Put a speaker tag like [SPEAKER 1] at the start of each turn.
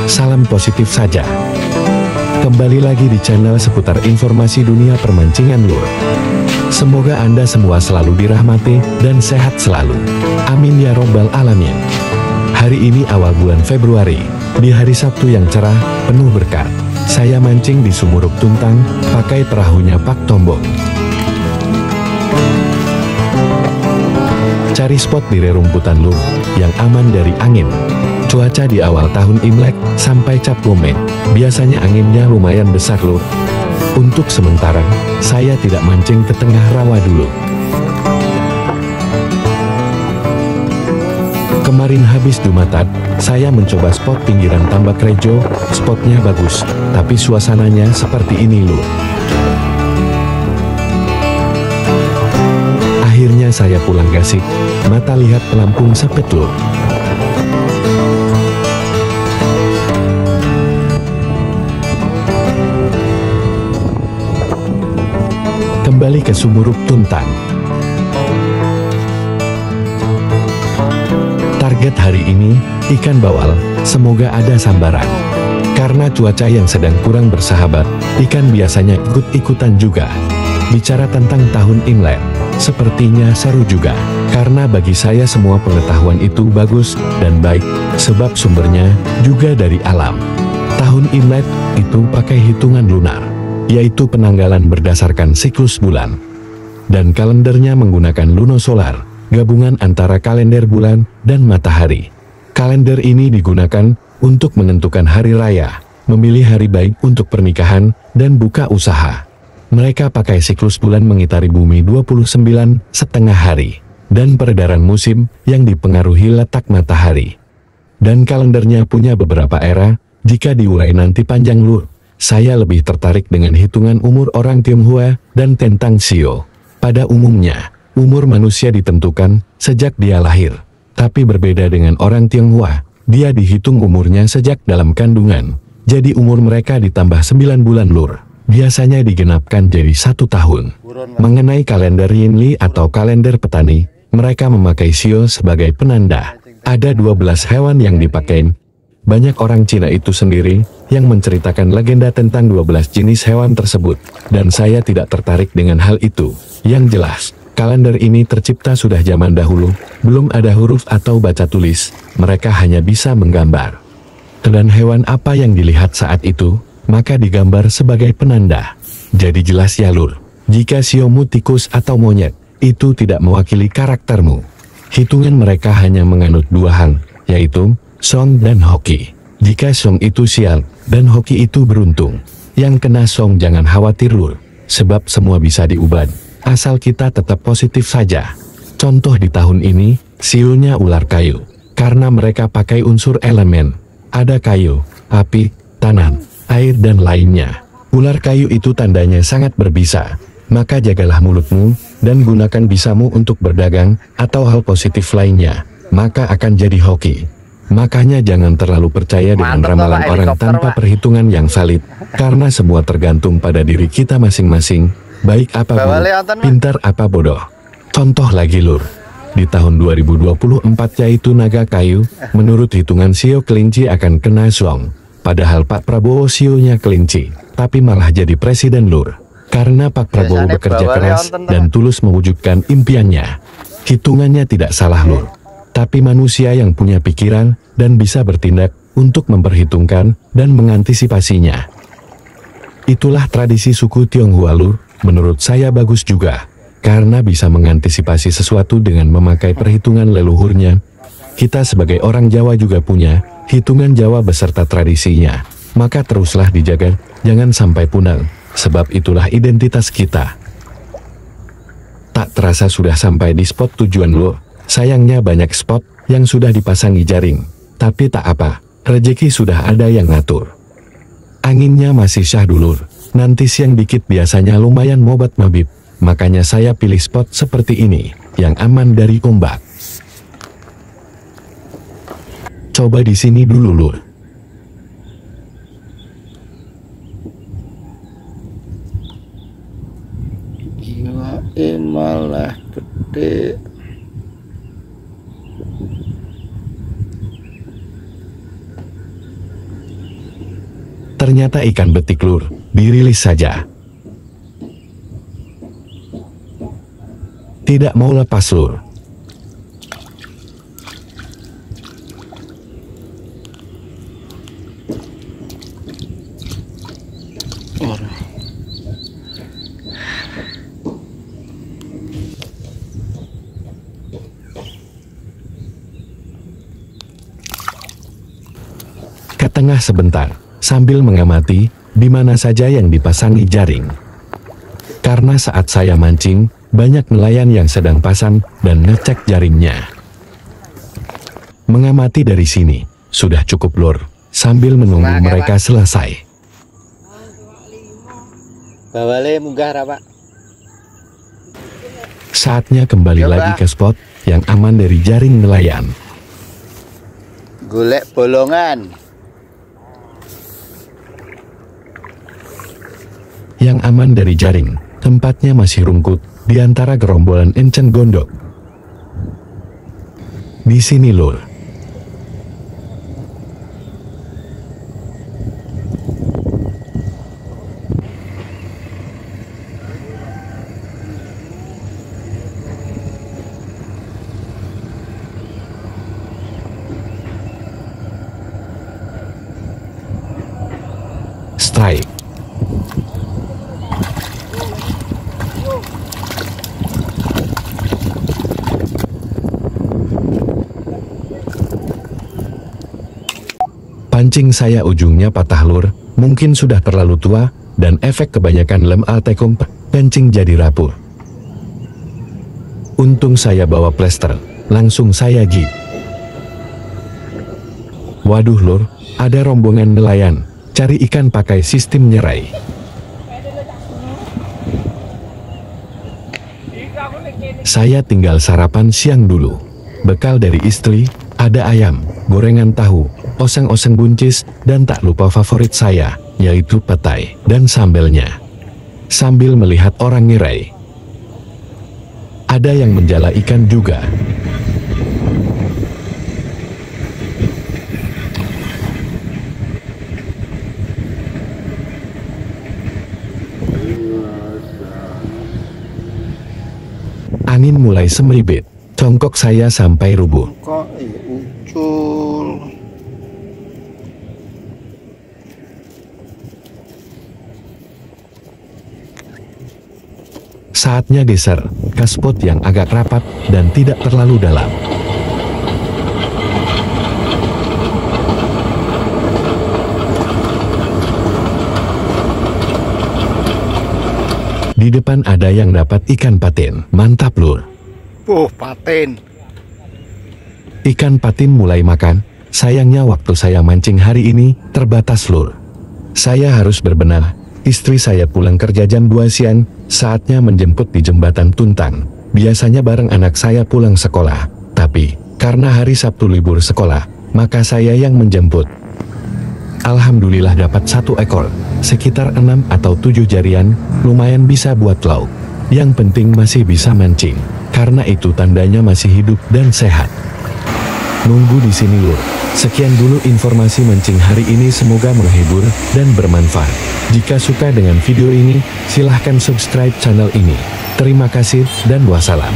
[SPEAKER 1] Salam positif saja. Kembali lagi di channel seputar informasi dunia permancingan lur. Semoga Anda semua selalu dirahmati dan sehat selalu. Amin ya robbal alamin. Hari ini awal bulan Februari, di hari Sabtu yang cerah, penuh berkah. Saya mancing di Sumuruk Tuntang, pakai perahunya Pak Tombong. Cari spot di rerumputan lur, yang aman dari angin. Cuaca di awal tahun Imlek sampai Cap Gomeh, biasanya anginnya lumayan besar lur. Untuk sementara, saya tidak mancing ke tengah rawa dulu. Kemarin habis Jumatat, saya mencoba spot pinggiran Tambak Rejo, spotnya bagus, tapi suasananya seperti ini lur. Akhirnya saya pulang gasik, mata lihat pelampung sepet lur. Kembali ke Sumuruk Tuntang. Target hari ini, ikan bawal, semoga ada sambaran. Karena cuaca yang sedang kurang bersahabat, ikan biasanya ikut-ikutan juga. Bicara tentang tahun Imlek, sepertinya seru juga. Karena bagi saya semua pengetahuan itu bagus dan baik, sebab sumbernya juga dari alam. Tahun Imlek itu pakai hitungan lunar, yaitu penanggalan berdasarkan siklus bulan. Dan kalendernya menggunakan lunosolar, gabungan antara kalender bulan dan matahari. Kalender ini digunakan untuk menentukan hari raya, memilih hari baik untuk pernikahan, dan buka usaha. Mereka pakai siklus bulan mengitari bumi 29,5 hari, dan peredaran musim yang dipengaruhi letak matahari. Dan kalendernya punya beberapa era, jika diurai nanti panjang lur. Saya lebih tertarik dengan hitungan umur orang Tionghoa dan tentang Sio. Pada umumnya, umur manusia ditentukan sejak dia lahir. Tapi berbeda dengan orang Tionghoa, dia dihitung umurnya sejak dalam kandungan. Jadi umur mereka ditambah 9 bulan lur. Biasanya digenapkan jadi 1 tahun. Mengenai kalender Yinli atau kalender petani, mereka memakai Sio sebagai penanda. Ada 12 hewan yang dipakai. Banyak orang Cina itu sendiri yang menceritakan legenda tentang 12 jenis hewan tersebut, dan saya tidak tertarik dengan hal itu. Yang jelas, kalender ini tercipta sudah zaman dahulu, belum ada huruf atau baca tulis, mereka hanya bisa menggambar. Dan hewan apa yang dilihat saat itu, maka digambar sebagai penanda. Jadi jelas ya lur, jika siomu tikus atau monyet, itu tidak mewakili karaktermu. Hitungan mereka hanya menganut 2 hang, yaitu Song dan Hoki. Jika Song itu sial, dan Hoki itu beruntung. Yang kena Song jangan khawatir lur, sebab semua bisa diubah, asal kita tetap positif saja. Contoh di tahun ini, siulnya ular kayu. Karena mereka pakai unsur elemen. Ada kayu, api, tanah, air dan lainnya. Ular kayu itu tandanya sangat berbisa. Maka jagalah mulutmu, dan gunakan bisamu untuk berdagang, atau hal positif lainnya. Maka akan jadi hoki. Makanya jangan terlalu percaya dengan ramalan orang tanpa perhitungan yang valid, karena semua tergantung pada diri kita masing-masing, baik apa buruk, pintar apa bodoh. Contoh lagi lur, di tahun 2024 yaitu naga kayu, menurut hitungan Sio kelinci akan kena Song. Padahal Pak Prabowo sionya kelinci, tapi malah jadi presiden lur. Karena Pak Prabowo bekerja keras dan tulus mewujudkan impiannya. Hitungannya tidak salah lur. Tapi manusia yang punya pikiran dan bisa bertindak untuk memperhitungkan dan mengantisipasinya. Itulah tradisi suku Tionghoa lur, menurut saya bagus juga. Karena bisa mengantisipasi sesuatu dengan memakai perhitungan leluhurnya. Kita sebagai orang Jawa juga punya hitungan Jawa beserta tradisinya. Maka teruslah dijaga, jangan sampai punah, sebab itulah identitas kita. Tak terasa sudah sampai di spot tujuan lur. Sayangnya banyak spot yang sudah dipasangi jaring, tapi tak apa, rejeki sudah ada yang ngatur. Anginnya masih syah dulur, nanti siang dikit biasanya lumayan mobat mabib, makanya saya pilih spot seperti ini, yang aman dari ombak. Coba di sini dulu lur.
[SPEAKER 2] Gila, malah gede.
[SPEAKER 1] Ternyata ikan betik lur, dirilis saja. Tidak mau lepas lur. Ke tengah sebentar, sambil mengamati di mana saja yang dipasangi jaring. Karena saat saya mancing, banyak nelayan yang sedang pasang dan ngecek jaringnya. Mengamati dari sini, sudah cukup lur, sambil menunggu mereka selesai.
[SPEAKER 2] Bawale munggah Pak.
[SPEAKER 1] Saatnya kembali lagi ke spot yang aman dari jaring nelayan.
[SPEAKER 2] Golek bolongan.
[SPEAKER 1] Yang aman dari jaring, tempatnya masih rungkut di antara gerombolan encen gondok. Di sini lur. Strike. Pancing saya ujungnya patah lur, mungkin sudah terlalu tua, dan efek kebanyakan lem altekum, pancing jadi rapuh. Untung saya bawa plester, langsung saya gigit. Waduh lur, ada rombongan nelayan, cari ikan pakai sistem nyerai. Saya tinggal sarapan siang dulu. Bekal dari istri, ada ayam, gorengan tahu, oseng-oseng buncis, dan tak lupa favorit saya, yaitu petai, dan sambelnya. Sambil melihat orang ngirai. Ada yang menjala ikan juga. Angin mulai semeribit, congkok saya sampai rubuh.
[SPEAKER 2] Kok ucul.
[SPEAKER 1] Saatnya geser ke spot yang agak rapat dan tidak terlalu dalam. Di depan ada yang dapat ikan patin, mantap lur.
[SPEAKER 2] Patin.
[SPEAKER 1] Ikan patin mulai makan, sayangnya waktu saya mancing hari ini terbatas lur. Saya harus berbenah, istri saya pulang kerja jam 2 siang, saatnya menjemput di jembatan Tuntang. Biasanya bareng anak saya pulang sekolah, tapi karena hari Sabtu libur sekolah, maka saya yang menjemput. Alhamdulillah dapat 1 ekor, sekitar 6 atau 7 jarian, lumayan bisa buat lauk. Yang penting masih bisa mancing, karena itu tandanya masih hidup dan sehat. Nunggu di sini lur. Sekian dulu informasi mancing hari ini, semoga menghibur dan bermanfaat. Jika suka dengan video ini, silahkan subscribe channel ini. Terima kasih dan wassalam.